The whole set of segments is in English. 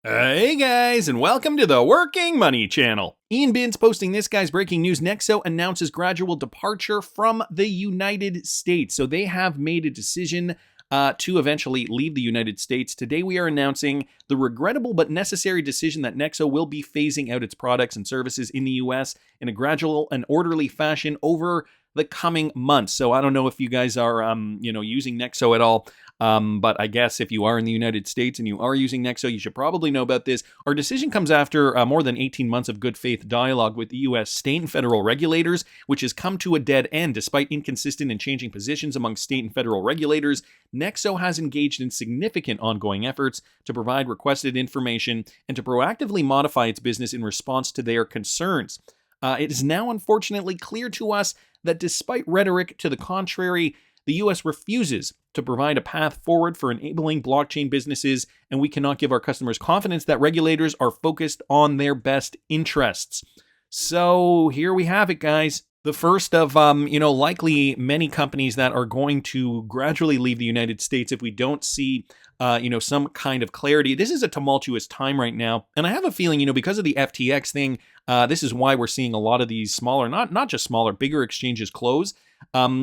Hey guys, and welcome to the Working Money Channel. Ian Binns posting this guy's breaking news. Nexo announces gradual departure from the United States. So they have made a decision to eventually leave the United States. Today we are announcing the regrettable but necessary decision that Nexo will be phasing out its products and services in the US in a gradual and orderly fashion over the coming months. So I don't know if you guys are, using Nexo at all. But I guess if you are in the United States and you are using Nexo, you should probably know about this. Our decision comes after more than 18 months of good faith dialogue with the U.S. state and federal regulators, which has come to a dead end. Despite inconsistent and changing positions among state and federal regulators, Nexo has engaged in significant ongoing efforts to provide requested information and to proactively modify its business in response to their concerns. It is now unfortunately clear to us that despite rhetoric to the contrary, the U.S. refuses to provide a path forward for enabling blockchain businesses, and we cannot give our customers confidence that regulators are focused on their best interests. So here we have it, guys. The first of, likely many companies that are going to gradually leave the United States if we don't see, some kind of clarity. This is a tumultuous time right now. And I have a feeling, because of the FTX thing, this is why we're seeing a lot of these smaller, not just smaller, bigger exchanges close.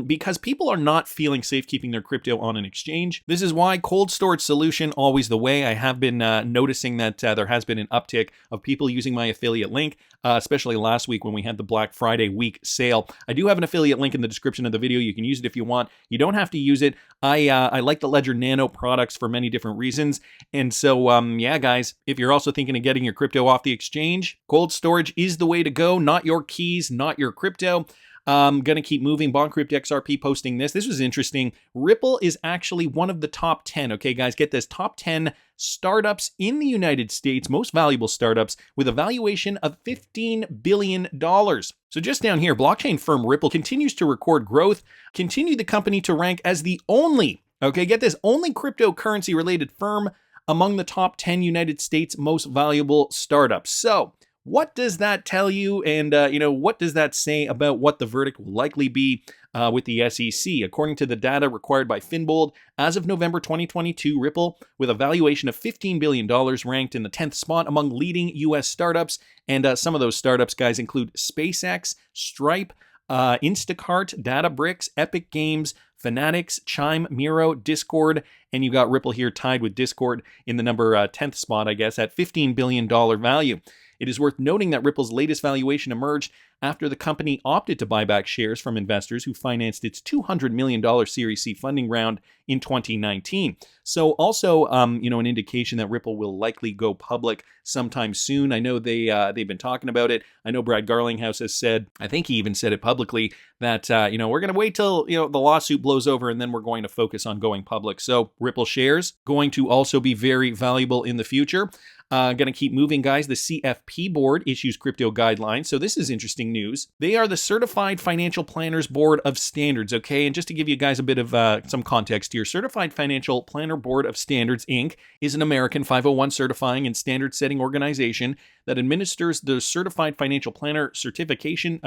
Because people are not feeling safe keeping their crypto on an exchange. This is why cold storage solution, always the way. I have been noticing that there has been an uptick of people using my affiliate link, especially last week when we had the Black Friday week sale. I do have an affiliate link in the description of the video. You can use it if you want. You don't have to use it. I like the Ledger Nano products for many different reasons. And so, yeah, guys, if you're also thinking of getting your crypto off the exchange, cold storage is the way to go. Not your keys, not your crypto. Going to keep moving. Not.Make XRP posting this. This was interesting. Ripple is actually one of the top 10. Okay, guys, get this. Top 10 startups in the United States, most valuable startups, with a valuation of $15 billion. So just down here, blockchain firm Ripple continues to record growth, continue the company to rank as the only, okay, get this, only cryptocurrency related firm among the top 10 United States most valuable startups. So what does that tell you? And, what does that say about what the verdict will likely be with the SEC? According to the data required by Finbold, as of November 2022, Ripple, with a valuation of $15 billion, ranked in the 10th spot among leading U.S. startups. And some of those startups, guys, include SpaceX, Stripe, Instacart, Databricks, Epic Games, Fanatics, Chime, Miro, Discord, and you got Ripple here tied with Discord in the number 10th spot, I guess, at $15 billion value. It is worth noting that Ripple's latest valuation emerged after the company opted to buy back shares from investors who financed its $200 million Series C funding round in 2019. So also, an indication that Ripple will likely go public sometime soon. I know they've been talking about it. I know Brad Garlinghouse has said, I think he even said it publicly, that, we're going to wait till, the lawsuit blows over and then we're going to focus on going public. So Ripple shares going to also be very valuable in the future. Going to keep moving, guys. The CFP Board issues crypto guidelines. So this is interesting news. They are the Certified Financial Planners Board of Standards, okay? And just to give you guys a bit of some context here, Certified Financial Planner Board of Standards, Inc. is an American 501 certifying and standard setting organization that administers the Certified Financial Planner certification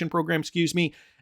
program,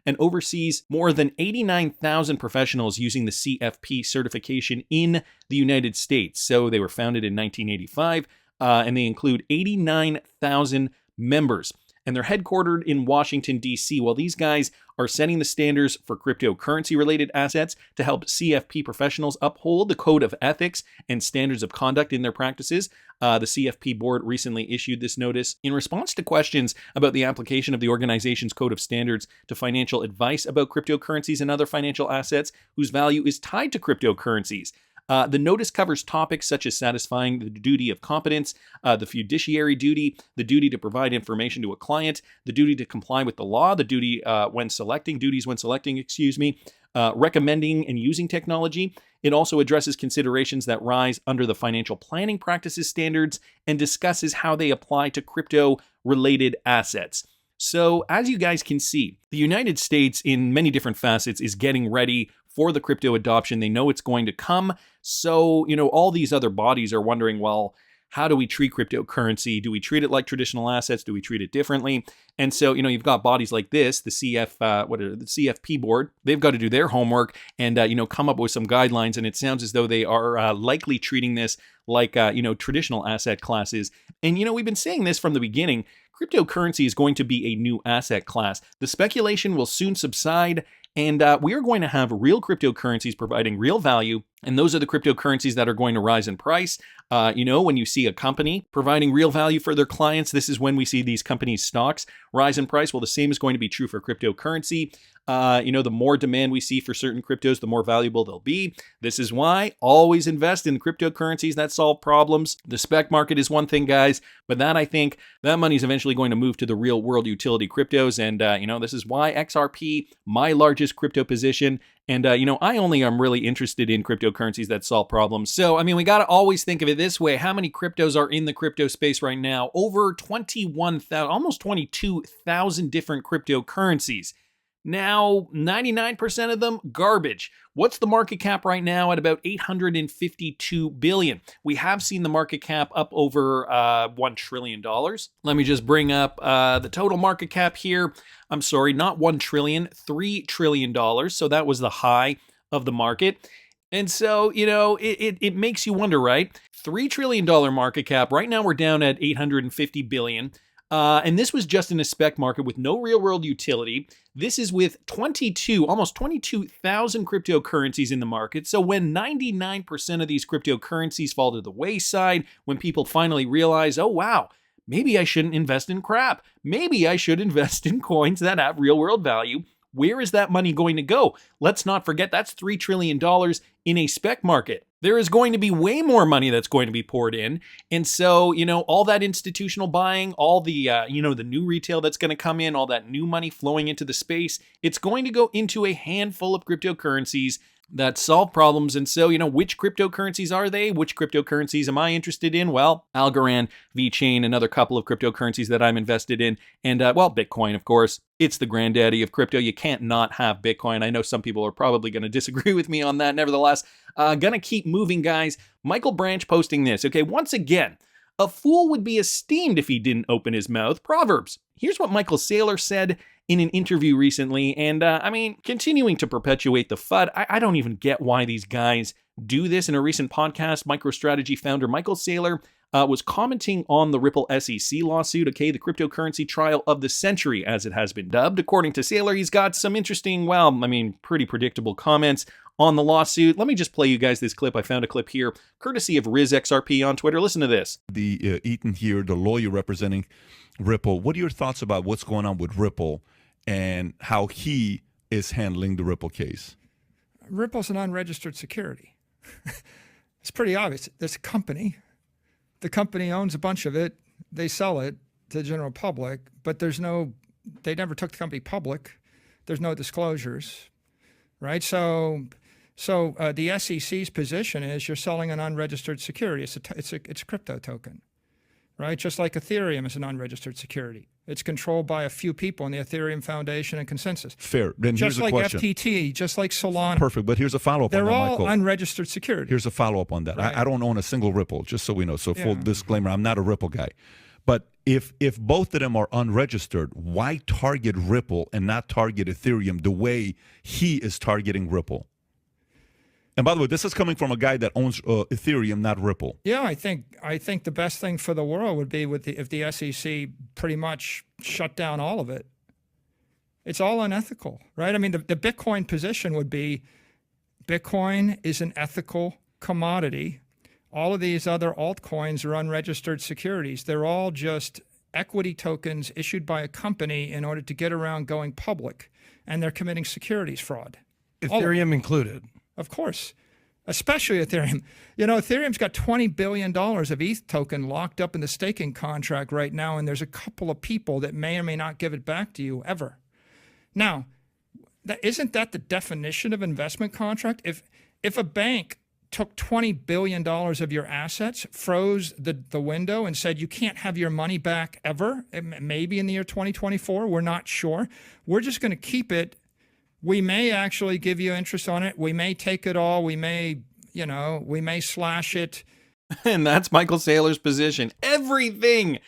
and oversees more than 89,000 professionals using the CFP certification in the United States. So they were founded in 1985, and they include 89,000 members. And they're headquartered in Washington, D.C. Well, these guys are setting the standards for cryptocurrency-related assets to help CFP professionals uphold the code of ethics and standards of conduct in their practices. The CFP board recently issued this notice in response to questions about the application of the organization's code of standards to financial advice about cryptocurrencies and other financial assets whose value is tied to cryptocurrencies. The notice covers topics such as satisfying the duty of competence, the fiduciary duty, the duty to provide information to a client, the duty to comply with the law, the duty when selecting, recommending and using technology. It also addresses considerations that rise under the financial planning practices standards and discusses how they apply to crypto-related assets. So as you guys can see, the United States in many different facets is getting ready for the crypto adoption. They know it's going to come. So, all these other bodies are wondering, well, how do we treat cryptocurrency? Do we treat it like traditional assets? Do we treat it differently? And so, you've got bodies like this, the the CFP Board. They've got to do their homework and, come up with some guidelines. And it sounds as though they are likely treating this like, traditional asset classes. And, we've been saying this from the beginning. Cryptocurrency is going to be a new asset class. The speculation will soon subside, and we are going to have real cryptocurrencies providing real value. And those are the cryptocurrencies that are going to rise in price. When you see a company providing real value for their clients, this is when we see these companies' stocks rise in price. Well, the same is going to be true for cryptocurrency. The more demand we see for certain cryptos, the more valuable they'll be. This is why always invest in cryptocurrencies that solve problems. The spec market is one thing, guys, but I think that money is eventually going to move to the real world utility cryptos. And, this is why XRP, my largest crypto position. And, I only am really interested in cryptocurrencies that solve problems. So, we got to always think of it this way. How many cryptos are in the crypto space right now? Over 21,000, almost 22,000 different cryptocurrencies. Now, 99% of them, garbage. What's the market cap right now? At about $852 billion. We have seen the market cap up over $1 trillion. Let me just bring up the total market cap here. I'm sorry, not $1 trillion, $3 trillion. So that was the high of the market. And so, it makes you wonder, right? $3 trillion market cap. Right now, we're down at $850 billion. And this was just in a spec market with no real world utility. This is with almost 22,000 cryptocurrencies in the market. So when 99% of these cryptocurrencies fall to the wayside, when people finally realize, oh, wow, maybe I shouldn't invest in crap. Maybe I should invest in coins that have real world value. Where is that money going to go? Let's not forget that's $3 trillion in a spec market. There is going to be way more money that's going to be poured in. And so, all that institutional buying, all the, the new retail that's going to come in, all that new money flowing into the space, it's going to go into a handful of cryptocurrencies that solve problems. And so, which cryptocurrencies are they? Which cryptocurrencies am I interested in? Well, Algorand, VeChain, another couple of cryptocurrencies that I'm invested in. And, Bitcoin, of course. It's the granddaddy of crypto. You can't not have Bitcoin. I know some people are probably going to disagree with me on that. Nevertheless, gonna keep moving, guys. Michael Branch posting this. Okay, once again, a fool would be esteemed if he didn't open his mouth. Proverbs. Here's what Michael Saylor said in an interview recently. And continuing to perpetuate the FUD. I don't even get why these guys do this. In a recent podcast, MicroStrategy founder Michael Saylor was commenting on the Ripple SEC lawsuit, okay, the cryptocurrency trial of the century, as it has been dubbed. According to Saylor, he's got some interesting, pretty predictable comments on the lawsuit. Let me just play you guys this clip. I found a clip here, courtesy of RizXRP on Twitter. Listen to this. The Eaton here, the lawyer representing Ripple. What are your thoughts about what's going on with Ripple and how he is handling the Ripple case? Ripple's an unregistered security. It's pretty obvious. There's a company. The company owns a bunch of it. They sell it to the general public, but they never took the company public. There's no disclosures, right? So the SEC's position is you're selling an unregistered security. It's a crypto token, right? Just like Ethereum is an unregistered security. It's controlled by a few people in the Ethereum Foundation and Consensus. Fair. Then here's a question. Just like FTT, just like Solana. Perfect. But here's a follow-up on that, Michael. They're all unregistered securities. Here's a follow-up on that. Right. I don't own a single Ripple, just so we know. So full disclaimer, I'm not a Ripple guy. But if both of them are unregistered, why target Ripple and not target Ethereum the way he is targeting Ripple? And by the way, this is coming from a guy that owns Ethereum, not Ripple. Yeah, I think the best thing for the world would be if the SEC pretty much shut down all of it. It's all unethical, right? I mean, the Bitcoin position would be Bitcoin is an ethical commodity. All of these other altcoins are unregistered securities. They're all just equity tokens issued by a company in order to get around going public, and they're committing securities fraud. Ethereum included. Of course, especially Ethereum. Ethereum's got $20 billion of ETH token locked up in the staking contract right now, and there's a couple of people that may or may not give it back to you ever. Now, isn't that the definition of investment contract? If a bank took $20 billion of your assets, froze the window and said you can't have your money back ever, maybe in the year 2024, we're not sure. We're just going to keep it. We may actually give you interest on it. We may take it all. We may slash it. And that's Michael Saylor's position. Everything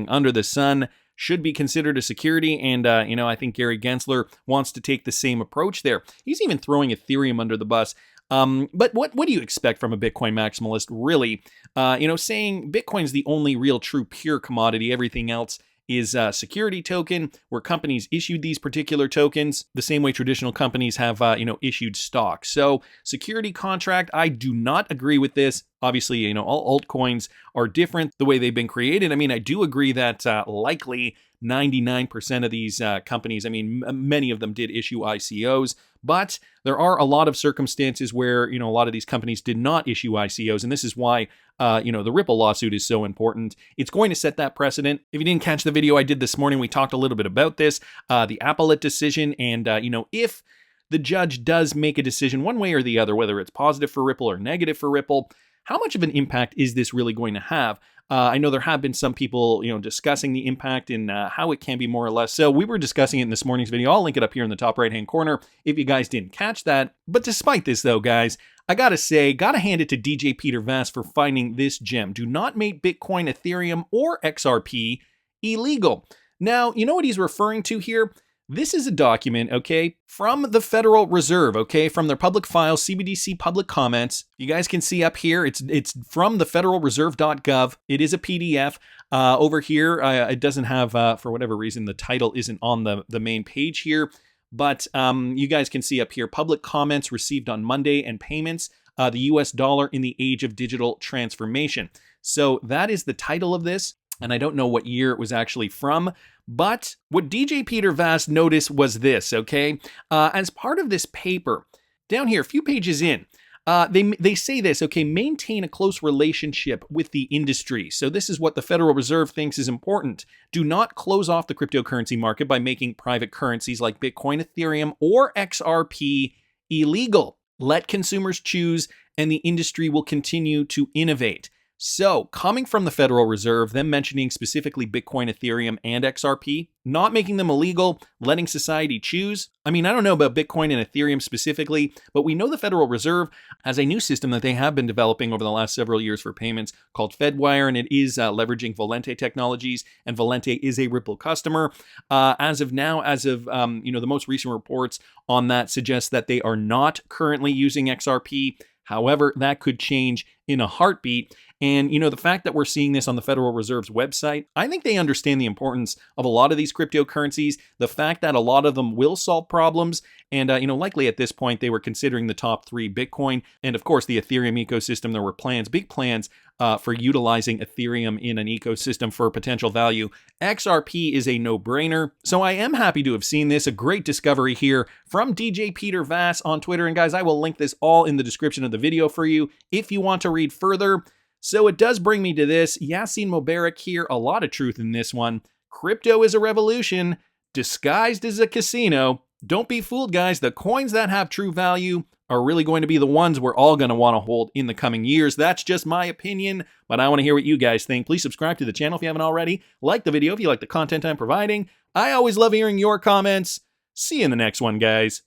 under the sun should be considered a security. And, I think Gary Gensler wants to take the same approach there. He's even throwing Ethereum under the bus. But what do you expect from a Bitcoin maximalist, really? Saying Bitcoin's the only real, true, pure commodity. Everything else is a security token where companies issued these particular tokens the same way traditional companies have, issued stock. So security contract, I do not agree with this. Obviously, all altcoins are different the way they've been created. I mean, I do agree that likely 99% of these companies, many of them did issue ICOs, but there are a lot of circumstances where, a lot of these companies did not issue ICOs. And this is why, the Ripple lawsuit is so important. It's going to set that precedent. If you didn't catch the video I did this morning, we talked a little bit about this, the Appellate decision. And, if the judge does make a decision one way or the other, whether it's positive for Ripple or negative for Ripple, how much of an impact is this really going to have? I know there have been some people, discussing the impact and how it can be more or less. So we were discussing it in this morning's video. I'll link it up here in the top right-hand corner if you guys didn't catch that. But despite this, though, guys, I gotta hand it to DJ Peter Vass for finding this gem. Do not make Bitcoin, Ethereum, or XRP illegal. Now, you know what he's referring to here? This is a document, okay, from the Federal Reserve, okay, from their public files, CBDC public comments. You guys can see up here, it's from the federalreserve.gov. It is a PDF. Over here, it doesn't have, for whatever reason, the title isn't on the main page here. But you guys can see up here, public comments received on Monday and payments, the US dollar in the age of digital transformation. So that is the title of this. And I don't know what year it was actually from, but what DJ Peter Vass noticed was this, okay? As part of this paper, down here, a few pages in, they say this, okay, maintain a close relationship with the industry. So this is what the Federal Reserve thinks is important. Do not close off the cryptocurrency market by making private currencies like Bitcoin, Ethereum, or XRP illegal. Let consumers choose, and the industry will continue to innovate. So, coming from the Federal Reserve, them mentioning specifically Bitcoin, Ethereum, and XRP, not making them illegal, letting society choose. I don't know about Bitcoin and Ethereum specifically, but we know the Federal Reserve has a new system that they have been developing over the last several years for payments called Fedwire, and it is leveraging Volente technologies, and Volente is a Ripple customer. As of now, the most recent reports on that suggest that they are not currently using XRP. However, that could change in a heartbeat. And, the fact that we're seeing this on the Federal Reserve's website, I think they understand the importance of a lot of these cryptocurrencies, the fact that a lot of them will solve problems. And, likely at this point, they were considering the top 3, Bitcoin and, of course, the Ethereum ecosystem. There were big plans for utilizing Ethereum in an ecosystem for potential value. XRP is a no-brainer. So I am happy to have seen this, a great discovery here from DJ Peter Vass on Twitter. And guys, I will link this all in the description of the video for you if you want to read further. So it does bring me to this. Yassine Mubarak here, a lot of truth in this one. Crypto is a revolution disguised as a casino. Don't be fooled, guys. The coins that have true value are really going to be the ones we're all going to want to hold in the coming years. That's just my opinion, but I want to hear what you guys think. Please subscribe to the channel if you haven't already. Like the video if you like the content I'm providing. I always love hearing your comments. See you in the next one, guys.